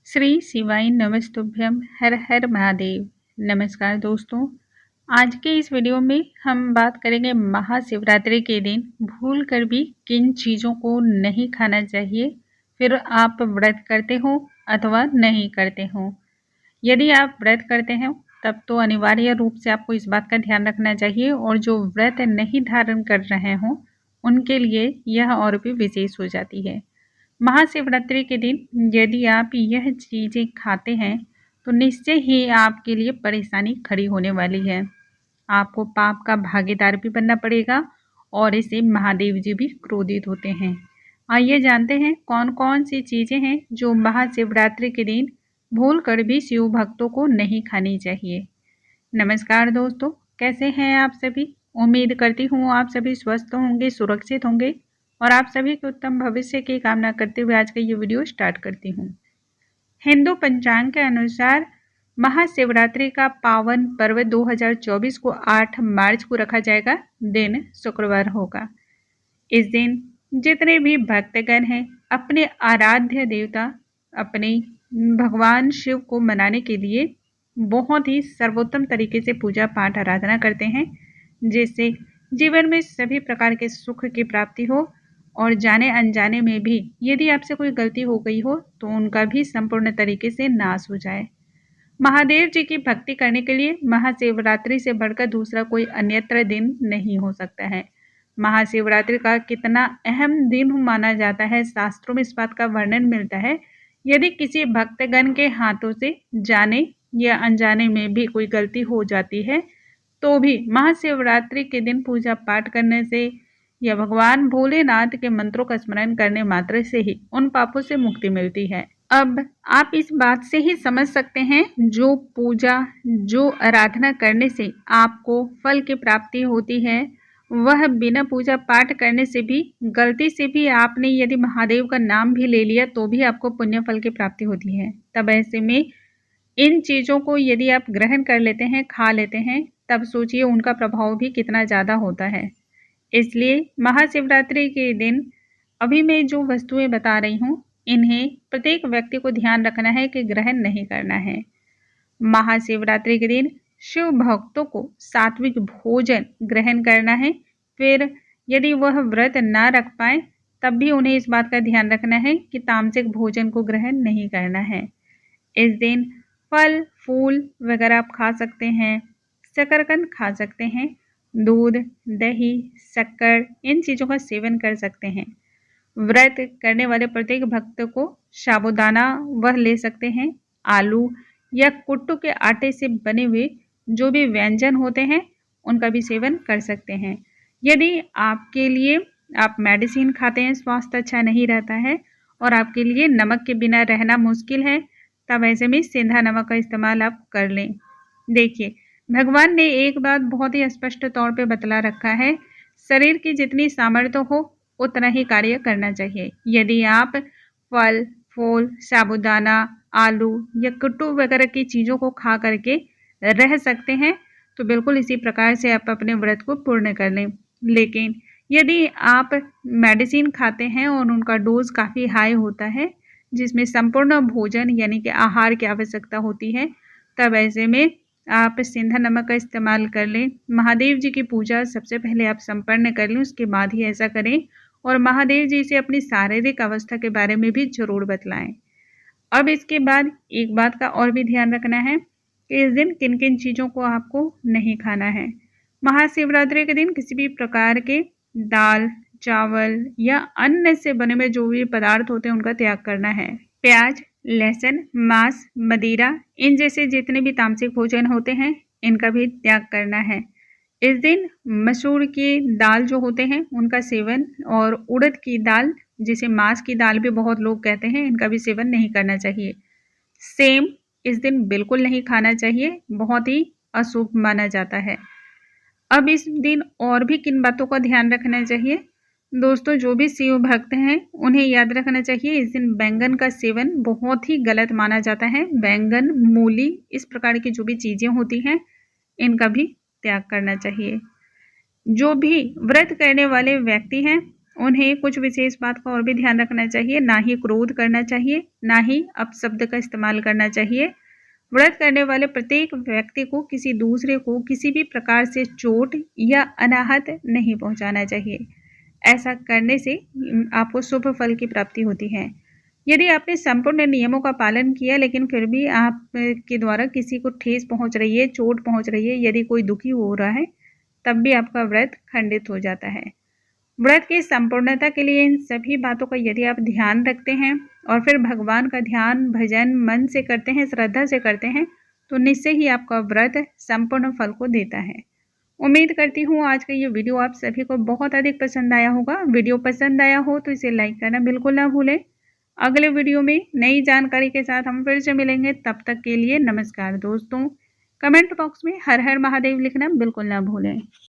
श्री शिवाय नमस्तुभ्यम हर हर महादेव। नमस्कार दोस्तों, आज के इस वीडियो में हम बात करेंगे महाशिवरात्रि के दिन भूल कर भी किन चीज़ों को नहीं खाना चाहिए, फिर आप व्रत करते हो अथवा नहीं करते हो। यदि आप व्रत करते हैं तब तो अनिवार्य रूप से आपको इस बात का ध्यान रखना चाहिए, और जो व्रत नहीं धारण कर रहे हों उनके लिए यह और भी विशेष हो जाती है। महाशिवरात्रि के दिन यदि आप यह चीज़ें खाते हैं तो निश्चय ही आपके लिए परेशानी खड़ी होने वाली है। आपको पाप का भागीदार भी बनना पड़ेगा और इससे महादेव जी भी क्रोधित होते हैं। आइए जानते हैं कौन कौन सी चीज़ें हैं जो महाशिवरात्रि के दिन भूल कर भी शिव भक्तों को नहीं खानी चाहिए। नमस्कार दोस्तों, कैसे हैं आप सभी। उम्मीद करती हूँ आप सभी स्वस्थ होंगे, सुरक्षित होंगे और आप सभी के उत्तम भविष्य की कामना करते हुए आज का ये वीडियो स्टार्ट करती हूँ। हिंदू पंचांग के अनुसार महाशिवरात्रि का पावन पर्व 2024 को 8 मार्च को रखा जाएगा। दिन शुक्रवार होगा। इस दिन जितने भी भक्तगण हैं अपने आराध्य देवता अपने भगवान शिव को मनाने के लिए बहुत ही सर्वोत्तम तरीके से पूजा पाठ आराधना करते हैं, जिससे जीवन में सभी प्रकार के सुख की प्राप्ति हो और जाने अनजाने में भी यदि आपसे कोई गलती हो गई हो तो उनका भी संपूर्ण तरीके से नाश हो जाए। महादेव जी की भक्ति करने के लिए महाशिवरात्रि से बढ़कर दूसरा कोई अन्यत्र दिन नहीं हो सकता है। महाशिवरात्रि का कितना अहम दिन माना जाता है, शास्त्रों में इस बात का वर्णन मिलता है। यदि किसी भक्तगण के हाथों से जाने या अनजाने में भी कोई गलती हो जाती है तो भी महाशिवरात्रि के दिन पूजा पाठ करने से या भगवान भोलेनाथ के मंत्रों का स्मरण करने मात्र से ही उन पापों से मुक्ति मिलती है। अब आप इस बात से ही समझ सकते हैं जो पूजा जो आराधना करने से आपको फल की प्राप्ति होती है, वह बिना पूजा पाठ करने से भी गलती से भी आपने यदि महादेव का नाम भी ले लिया तो भी आपको पुण्य फल की प्राप्ति होती है। तब ऐसे में इन चीज़ों को यदि आप ग्रहण कर लेते हैं, खा लेते हैं, तब सोचिए उनका प्रभाव भी कितना ज़्यादा होता है। इसलिए महाशिवरात्रि के दिन अभी मैं जो वस्तुएं बता रही हूँ इन्हें प्रत्येक व्यक्ति को ध्यान रखना है कि ग्रहण नहीं करना है। महाशिवरात्रि के दिन शिव भक्तों को सात्विक भोजन ग्रहण करना है। फिर यदि वह व्रत ना रख पाए तब भी उन्हें इस बात का ध्यान रखना है कि तामसिक भोजन को ग्रहण नहीं करना है। इस दिन फल फूल वगैरह आप खा सकते हैं, शकरकंद खा सकते हैं, दूध दही शक्कर इन चीज़ों का सेवन कर सकते हैं। व्रत करने वाले प्रत्येक भक्त को साबूदाना वह ले सकते हैं। आलू या कुट्टू के आटे से बने हुए जो भी व्यंजन होते हैं उनका भी सेवन कर सकते हैं। यदि आपके लिए आप मेडिसिन खाते हैं, स्वास्थ्य अच्छा नहीं रहता है और आपके लिए नमक के बिना रहना मुश्किल है, तब ऐसे में सेंधा नमक का इस्तेमाल आप कर लें। देखिए, भगवान ने एक बात बहुत ही स्पष्ट तौर पे बतला रखा है, शरीर की जितनी सामर्थ्य हो उतना ही कार्य करना चाहिए। यदि आप फल फूल साबूदाना आलू या कुट्टू वगैरह की चीज़ों को खा करके रह सकते हैं तो बिल्कुल इसी प्रकार से आप अपने व्रत को पूर्ण कर लें। लेकिन यदि आप मेडिसिन खाते हैं और उनका डोज काफ़ी हाई होता है जिसमें संपूर्ण भोजन यानी कि आहार की आवश्यकता होती है, तब ऐसे में आप सेंधा नमक का इस्तेमाल कर लें। महादेव जी की पूजा सबसे पहले आप संपन्न कर लें, उसके बाद ही ऐसा करें और महादेव जी से अपनी शारीरिक अवस्था के बारे में भी जरूर बतलाएं। अब इसके बाद एक बात का और भी ध्यान रखना है कि इस दिन किन किन चीज़ों को आपको नहीं खाना है। महाशिवरात्रि के दिन किसी भी प्रकार के दाल चावल या अन्न से बने हुए जो भी पदार्थ होते हैं उनका त्याग करना है। प्याज लहसुन मांस मदिरा इन जैसे जितने भी तामसिक भोजन होते हैं इनका भी त्याग करना है। इस दिन मसूर की दाल जो होते हैं उनका सेवन और उड़द की दाल जिसे मांस की दाल भी बहुत लोग कहते हैं इनका भी सेवन नहीं करना चाहिए। सेम इस दिन बिल्कुल नहीं खाना चाहिए, बहुत ही अशुभ माना जाता है। अब इस दिन और भी किन बातों का ध्यान रखना चाहिए दोस्तों, जो भी शिव भक्त हैं उन्हें याद रखना चाहिए इस दिन बैंगन का सेवन बहुत ही गलत माना जाता है। बैंगन मूली इस प्रकार की जो भी चीज़ें होती हैं इनका भी त्याग करना चाहिए। जो भी व्रत करने वाले व्यक्ति हैं उन्हें कुछ विशेष बात का और भी ध्यान रखना चाहिए, ना ही क्रोध करना चाहिए, ना ही अपशब्द का इस्तेमाल करना चाहिए। व्रत करने वाले प्रत्येक व्यक्ति को किसी दूसरे को किसी भी प्रकार से चोट या अनाहत नहीं पहुंचाना चाहिए। ऐसा करने से आपको शुभ फल की प्राप्ति होती है। यदि आपने संपूर्ण नियमों का पालन किया लेकिन फिर भी आपके द्वारा किसी को ठेस पहुंच रही है, चोट पहुंच रही है, यदि कोई दुखी हो रहा है, तब भी आपका व्रत खंडित हो जाता है। व्रत की संपूर्णता के लिए इन सभी बातों का यदि आप ध्यान रखते हैं और फिर भगवान का ध्यान भजन मन से करते हैं, श्रद्धा से करते हैं, तो निश्चय ही आपका व्रत संपूर्ण फल को देता है। उम्मीद करती हूँ आज का ये वीडियो आप सभी को बहुत अधिक पसंद आया होगा। वीडियो पसंद आया हो तो इसे लाइक करना बिल्कुल ना भूलें। अगले वीडियो में नई जानकारी के साथ हम फिर से मिलेंगे। तब तक के लिए नमस्कार दोस्तों। कमेंट बॉक्स में हर हर महादेव लिखना बिल्कुल ना भूलें।